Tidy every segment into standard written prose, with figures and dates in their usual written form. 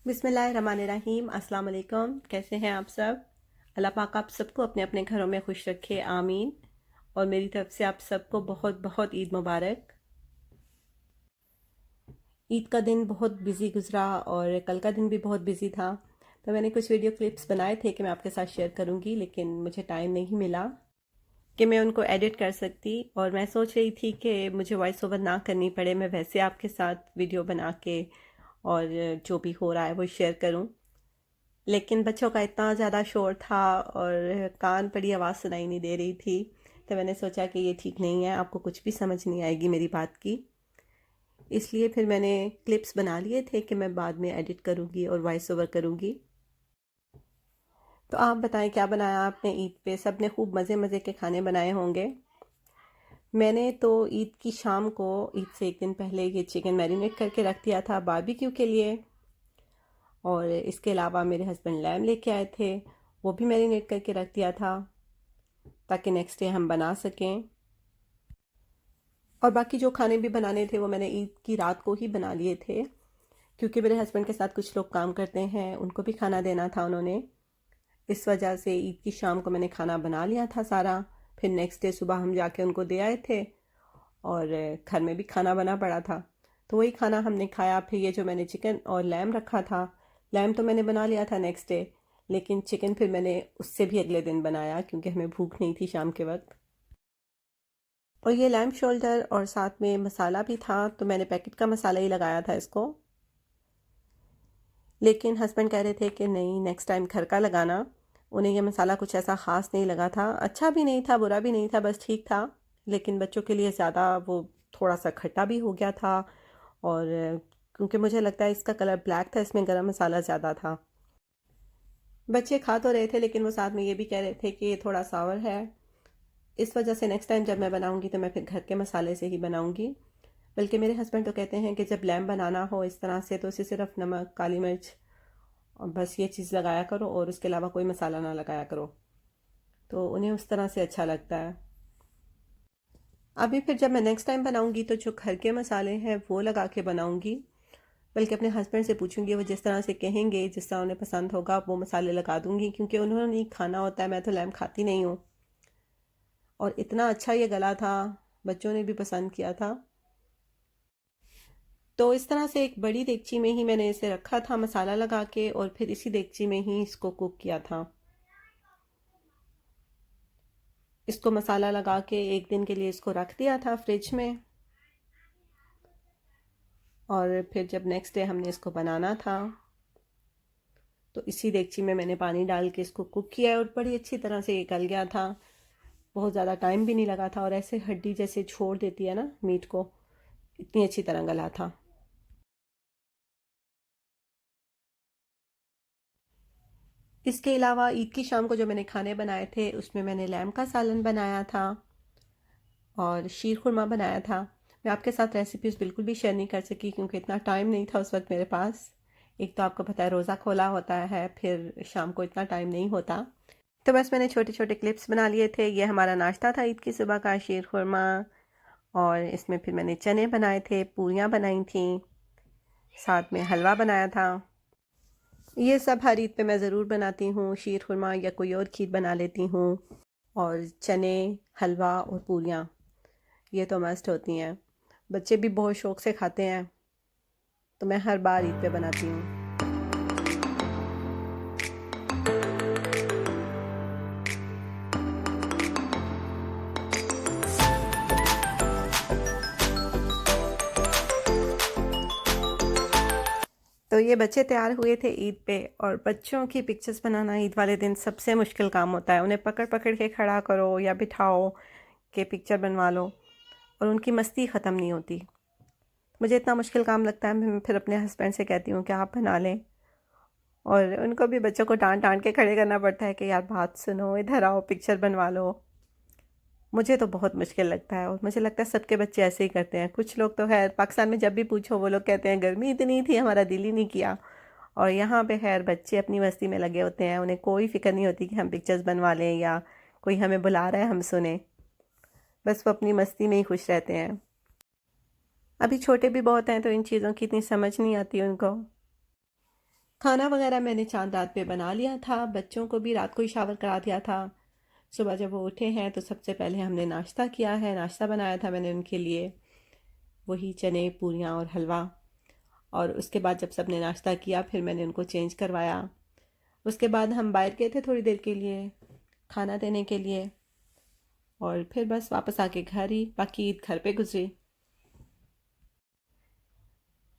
बिस्मिल्लाहिर्रहमानिर्रहीम। अस्सलाम वालेकुम। कैसे हैं आप सब? अल्लाह पाक आप सबको अपने अपने घरों में खुश रखे, आमीन। और मेरी तरफ से आप सबको बहुत बहुत ईद मुबारक। ईद का दिन बहुत बिज़ी गुजरा और कल का दिन भी बहुत बिज़ी था। तो मैंने कुछ वीडियो क्लिप्स बनाए थे कि मैं आपके साथ शेयर करूंगी, लेकिन मुझे टाइम नहीं मिला कि मैं उनको एडिट कर सकती। और मैं सोच रही थी कि मुझे वॉइस ओवर ना करनी पड़े, मैं वैसे आपके साथ वीडियो बना के और जो भी हो रहा है वो शेयर करूं। लेकिन बच्चों का इतना ज़्यादा शोर था और कान पड़ी आवाज़ सुनाई नहीं दे रही थी, तो मैंने सोचा कि ये ठीक नहीं है, आपको कुछ भी समझ नहीं आएगी मेरी बात की। इसलिए फिर मैंने क्लिप्स बना लिए थे कि मैं बाद में एडिट करूँगी और वॉइस ओवर करूँगी। तो आप बताएं क्या बनाया आपने ईद पे? सब ने खूब मज़े मज़े के खाने बनाए होंगे। मैंने तो ईद की शाम को, ईद से एक दिन पहले, ये चिकन मैरिनेट करके रख दिया था बारबेक्यू के लिए। और इसके अलावा मेरे हस्बैंड लैम लेके आए थे, वो भी मैरिनेट करके रख दिया था ताकि नेक्स्ट डे हम बना सकें। और बाकी जो खाने भी बनाने थे वो मैंने ईद की रात को ही बना लिए थे, क्योंकि मेरे हस्बैंड के साथ कुछ लोग काम करते हैं, उनको भी खाना देना था उन्होंने। इस वजह से ईद की शाम को मैंने खाना बना लिया था सारा। फिर नेक्स्ट डे सुबह हम जाके उनको दे आए थे और घर में भी खाना बना पड़ा था, तो वही खाना हमने खाया। फिर ये जो मैंने चिकन और लैम रखा था, लैम तो मैंने बना लिया था नेक्स्ट डे, लेकिन चिकन फिर मैंने उससे भी अगले दिन बनाया क्योंकि हमें भूख नहीं थी शाम के वक्त। और ये लैम्प शोल्डर और साथ में मसाला भी था, तो मैंने पैकेट का मसाला ही लगाया था इसको। लेकिन हस्बैंड कह रहे थे कि नहीं, नेक्स्ट टाइम घर का लगाना। उन्हें ये मसाला कुछ ऐसा ख़ास नहीं लगा था, अच्छा भी नहीं था बुरा भी नहीं था, बस ठीक था। लेकिन बच्चों के लिए ज़्यादा वो थोड़ा सा खट्टा भी हो गया था। और क्योंकि मुझे लगता है इसका कलर ब्लैक था, इसमें गरम मसाला ज़्यादा था। बच्चे खा तो रहे थे, लेकिन वो साथ में ये भी कह रहे थे कि ये थोड़ा सावर है। इस वजह से नेक्स्ट टाइम जब मैं बनाऊंगी तो मैं फिर घर के मसाले से ही बनाऊंगी। बल्कि मेरे हस्बैंड तो कहते हैं कि जब लैम्प बनाना हो इस तरह से, तो उसे सिर्फ नमक, काली मिर्च और बस ये चीज़ लगाया करो और उसके अलावा कोई मसाला ना लगाया करो, तो उन्हें उस तरह से अच्छा लगता है। अभी फिर जब मैं नेक्स्ट टाइम बनाऊंगी तो जो घर के मसाले हैं वो लगा के बनाऊंगी। बल्कि अपने हस्बैंड से पूछूंगी, वो जिस तरह से कहेंगे, जिस तरह उन्हें पसंद होगा, वो मसाले लगा दूंगी, क्योंकि उन्होंने ही खाना होता है, मैं तो लैम्प खाती नहीं हूँ। और इतना अच्छा ये गला था, बच्चों ने भी पसंद किया था। तो इस तरह से एक बड़ी देगची में ही मैंने इसे रखा था मसाला लगा के, और फिर इसी देगची में ही इसको कुक किया था। इसको मसाला लगा के एक दिन के लिए इसको रख दिया था फ्रिज में। और फिर जब नेक्स्ट डे हमने इसको बनाना था, तो इसी देगची में मैंने पानी डाल के इसको कुक किया और बड़ी अच्छी तरह से ये गल गया था। बहुत ज़्यादा टाइम भी नहीं लगा था, और ऐसे हड्डी जैसे छोड़ देती है ना मीट को, इतनी अच्छी तरह गला था। इसके अलावा ईद की शाम को जो मैंने खाने बनाए थे, उसमें मैंने लैम का सालन बनाया था और शीर खुरमा बनाया था। मैं आपके साथ रेसिपीज़ बिल्कुल भी शेयर नहीं कर सकी क्योंकि इतना टाइम नहीं था उस वक्त मेरे पास। एक तो आपको पता है रोज़ा खोला होता है, फिर शाम को इतना टाइम नहीं होता। तो बस मैंने छोटे छोटे क्लिप्स बना लिए थे। ये हमारा नाश्ता था ईद की सुबह का, शीर खुरमा। और इसमें फिर मैंने चने बनाए थे, पूरियाँ बनाई थी, साथ में हलवा बनाया था। ये सब हर ईद पे मैं ज़रूर बनाती हूँ, शीर खुरमा या कोई और खीर बना लेती हूँ। और चने, हलवा और पूरियाँ, ये तो मस्ट होती हैं। बच्चे भी बहुत शौक़ से खाते हैं, तो मैं हर बार ईद पे बनाती हूँ। तो ये बच्चे तैयार हुए थे ईद पे, और बच्चों की पिक्चर्स बनाना ईद वाले दिन सबसे मुश्किल काम होता है। उन्हें पकड़ पकड़ के खड़ा करो या बिठाओ कि पिक्चर बनवा लो, और उनकी मस्ती ख़त्म नहीं होती। मुझे इतना मुश्किल काम लगता है, मैं फिर अपने हस्बैंड से कहती हूँ कि आप बना लें। और उनको भी बच्चों को डांट डांट के खड़े करना पड़ता है कि यार बात सुनो, इधर आओ, पिक्चर बनवा लो। मुझे तो बहुत मुश्किल लगता है, और मुझे लगता है सबके बच्चे ऐसे ही करते हैं। कुछ लोग तो है, पाकिस्तान में जब भी पूछो वो लोग कहते हैं गर्मी इतनी थी हमारा दिल ही नहीं किया। और यहाँ पे खैर बच्चे अपनी मस्ती में लगे होते हैं, उन्हें कोई फिक्र नहीं होती कि हम पिक्चर्स बनवा लें या कोई हमें बुला रहा है हम सुने। बस वो अपनी मस्ती में ही खुश रहते हैं। अभी छोटे भी बहुत हैं, तो इन चीज़ों की इतनी समझ नहीं आती उनको। खाना वगैरह मैंने चांद रात पे बना लिया था, बच्चों को भी रात को ही शावर करा दिया था। सुबह जब वो उठे हैं तो सबसे पहले हमने नाश्ता किया है, नाश्ता बनाया था मैंने उनके लिए, वही चने पूरियाँ और हलवा। और उसके बाद जब सबने नाश्ता किया फिर मैंने उनको चेंज करवाया। उसके बाद हम बाहर गए थे थोड़ी देर के लिए खाना देने के लिए, और फिर बस वापस आके घर ही, बाकी ईद घर पे गुजरी।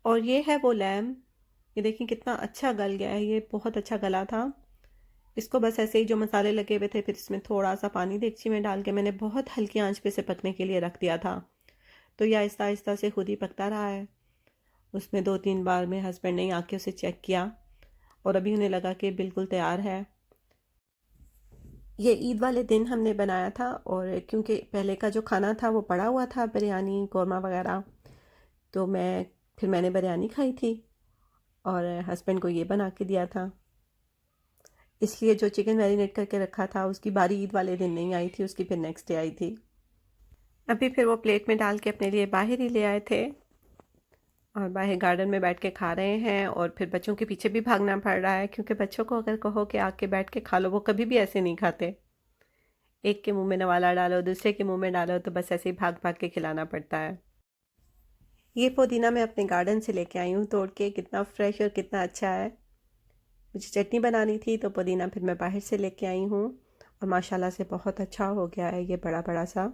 और ये है वो लैम, ये देखिए कितना अच्छा गल गया है, ये बहुत अच्छा गला था। इसको बस ऐसे ही जो मसाले लगे हुए थे फिर इसमें थोड़ा सा पानी देगची में डाल के मैंने बहुत हल्की आंच पे से पकने के लिए रख दिया था। तो ये आहिस्ता आहिस्ता से खुद ही पकता रहा है। उसमें 2-3 बार मेरे हस्बैंड ने आके उसे चेक किया और अभी उन्हें लगा कि बिल्कुल तैयार है। ये ईद वाले दिन हमने बनाया था, और क्योंकि पहले का जो खाना था वो पड़ा हुआ था, बिरयानी कौरमा वगैरह, तो मैंने बिरयानी खाई थी और हस्बैंड को ये बना के दिया था। इसलिए जो चिकन मैरिनेट करके रखा था उसकी बारी ईद वाले दिन नहीं आई थी, उसकी फिर नेक्स्ट डे आई थी। अभी फिर वो प्लेट में डाल के अपने लिए बाहर ही ले आए थे और बाहर गार्डन में बैठ के खा रहे हैं। और फिर बच्चों के पीछे भी भागना पड़ रहा है, क्योंकि बच्चों को अगर कहो कि आके बैठ के खा लो, वो कभी भी ऐसे नहीं खाते। एक के मुंह में नवाला डालो, दूसरे के मुंह में डालो, तो बस ऐसे ही भाग भाग के खिलाना पड़ता है। ये पुदीना मैं अपने गार्डन से लेके आई हूँ तोड़ के, कितना फ्रेश और कितना अच्छा है। मुझे चटनी बनानी थी तो पुदीना फिर मैं बाहर से लेके आई हूँ, और माशाल्लाह से बहुत अच्छा हो गया है ये बड़ा बड़ा सा।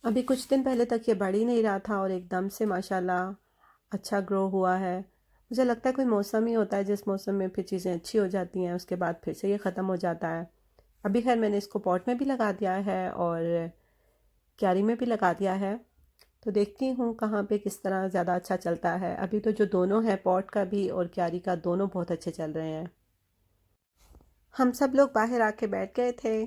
अभी कुछ दिन पहले तक ये बढ़ ही नहीं रहा था और एकदम से माशाल्लाह अच्छा ग्रो हुआ है। मुझे लगता है कोई मौसम ही होता है जिस मौसम में फिर चीज़ें अच्छी हो जाती हैं, उसके बाद फिर से ये ख़त्म हो जाता है। अभी खैर मैंने इसको पॉट में भी लगा दिया है और क्यारी में भी लगा दिया है, तो देखती हूँ कहाँ पे किस तरह ज़्यादा अच्छा चलता है। अभी तो जो दोनों हैं, पॉट का भी और क्यारी का, दोनों बहुत अच्छे चल रहे हैं। हम सब लोग बाहर आके बैठ गए थे।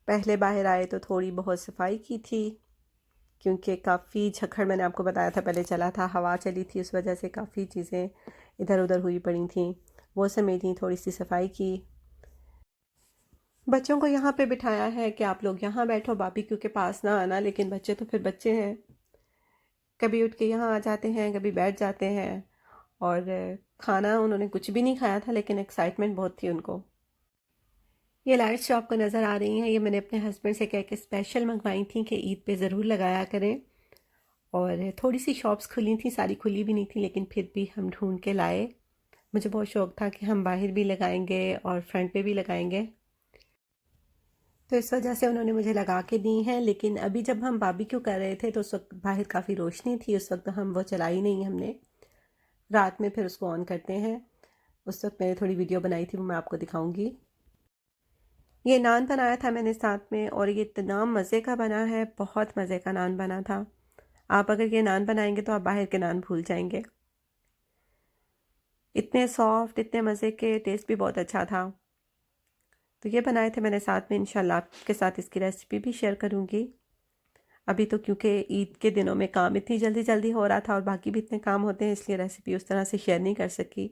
पहले बाहर आए तो थोड़ी बहुत सफाई की थी, क्योंकि काफ़ी झक्खड़, मैंने आपको बताया था पहले, चला था, हवा चली थी, उस वजह से काफ़ी चीज़ें इधर उधर हुई पड़ी थी, वो समेटी, थोड़ी सी सफाई की। बच्चों को यहाँ पे बिठाया है कि आप लोग यहाँ बैठो, बारबेक्यू के पास ना आना, लेकिन बच्चे तो फिर बच्चे हैं, कभी उठ के यहाँ आ जाते हैं, कभी बैठ जाते हैं। और खाना उन्होंने कुछ भी नहीं खाया था, लेकिन एक्साइटमेंट बहुत थी उनको। ये लाइट्स जो आपको नज़र आ रही हैं, ये मैंने अपने हस्बैंड से कह के स्पेशल मंगवाई थी कि ईद पे ज़रूर लगाया करें। और थोड़ी सी शॉप्स खुली थी, सारी खुली भी नहीं थी, लेकिन फिर भी हम ढूंढ के लाए। मुझे बहुत शौक था कि हम बाहर भी लगाएंगे और फ्रंट पे भी लगाएंगे, तो इस वजह से उन्होंने मुझे लगा के दी हैं। लेकिन अभी जब हम बारबेक्यू कर रहे थे तो उस वक्त बाहर काफ़ी रोशनी थी, उस वक्त हम वो चलाई नहीं हमने, रात में फिर उसको ऑन करते हैं। उस वक्त मैंने थोड़ी वीडियो बनाई थी, वो मैं आपको दिखाऊंगी। ये नान बनाया था मैंने साथ में, और ये इतना मज़े का बना है, बहुत मज़े का नान बना था। आप अगर ये नान बनाएंगे तो आप बाहर के नान भूल जाएंगे, इतने सॉफ्ट, इतने मज़े के, टेस्ट भी बहुत अच्छा था। तो ये बनाए थे मैंने साथ में, इंशाल्लाह आपके साथ इसकी रेसिपी भी शेयर करूँगी। अभी तो क्योंकि ईद के दिनों में काम इतनी जल्दी जल्दी हो रहा था और बाकी भी इतने काम होते हैं, इसलिए रेसिपी उस तरह से शेयर नहीं कर सकी।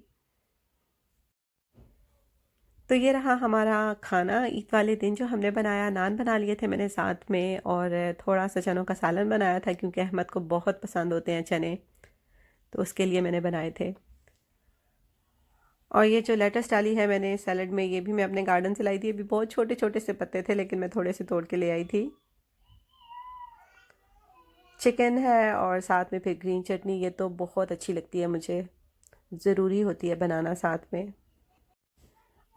तो ये रहा हमारा खाना ईद वाले दिन जो हमने बनाया। नान बना लिए थे मैंने साथ में, और थोड़ा सा चनों का सालन बनाया था, क्योंकि अहमद को बहुत पसंद होते हैं चने, तो उसके लिए मैंने बनाए थे। और ये जो लेटस डाली है मैंने सैलड में, ये भी मैं अपने गार्डन से लाई थी। अभी बहुत छोटे छोटे से पत्ते थे, लेकिन मैं थोड़े से तोड़ के ले आई थी। चिकन है और साथ में फिर ग्रीन चटनी, ये तो बहुत अच्छी लगती है मुझे, ज़रूरी होती है बनाना साथ में।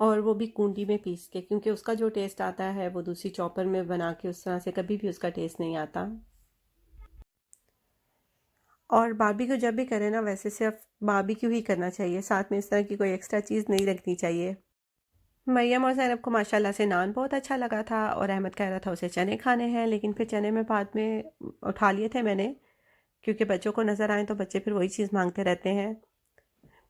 और वो भी कूंडी में पीस के, क्योंकि उसका जो टेस्ट आता है वो दूसरी चॉपर में बना के उस तरह से कभी भी उसका टेस्ट नहीं आता। और बारबेक्यू जब भी करें ना, वैसे सिर्फ बारबेक्यू ही करना चाहिए, साथ में इस तरह की कोई एक्स्ट्रा चीज़ नहीं रखनी चाहिए। मरियम और ज़ैनब को माशाल्लाह से नान बहुत अच्छा लगा था, और अहमद कह रहा था उसे चने खाने हैं, लेकिन फिर चने में बाद में उठा लिए थे मैंने, क्योंकि बच्चों को नज़र आए तो बच्चे फिर वही चीज़ मांगते रहते हैं।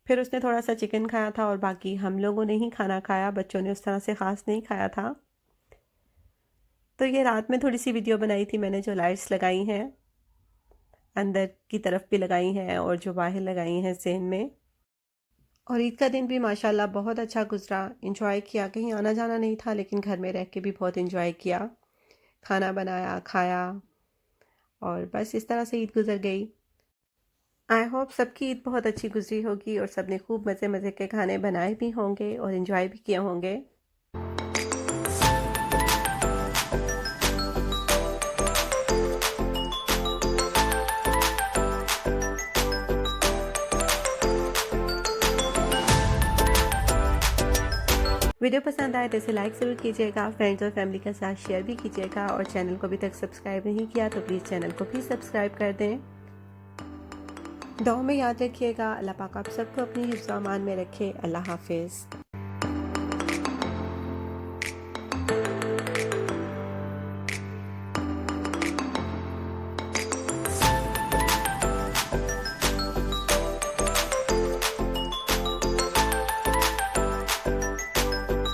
फिर उसने थोड़ा सा चिकन खाया था, और बाकी हम लोगों ने ही खाना खाया, बच्चों ने उस तरह से ख़ास नहीं खाया था। तो ये रात में थोड़ी सी वीडियो बनाई थी मैंने, जो लाइट्स लगाई हैं अंदर की तरफ भी लगाई हैं और जो बाहर लगाई हैं सेम में। और ईद का दिन भी माशाल्लाह बहुत अच्छा गुजरा, इंजॉय किया, कहीं आना जाना नहीं था, लेकिन घर में रह के भी बहुत इंजॉय किया, खाना बनाया, खाया, और बस इस तरह से ईद गुजर गई। आई होप सबकी ईद बहुत अच्छी गुजरी होगी और सबने खूब मज़े मज़े के खाने बनाए भी होंगे और इन्जॉय भी किए होंगे। वीडियो पसंद आए तो इसे लाइक ज़रूर कीजिएगा, फ्रेंड्स और फैमिली के साथ शेयर भी कीजिएगा और चैनल को अभी तक सब्सक्राइब नहीं किया तो प्लीज़ चैनल को भी सब्सक्राइब कर दें। दुआ में याद रखिएगा। अल्लाह पाक आप सबको अपनी हिफ्ज़-ओ-अमान में रखे। अल्लाह हाफ़िज़।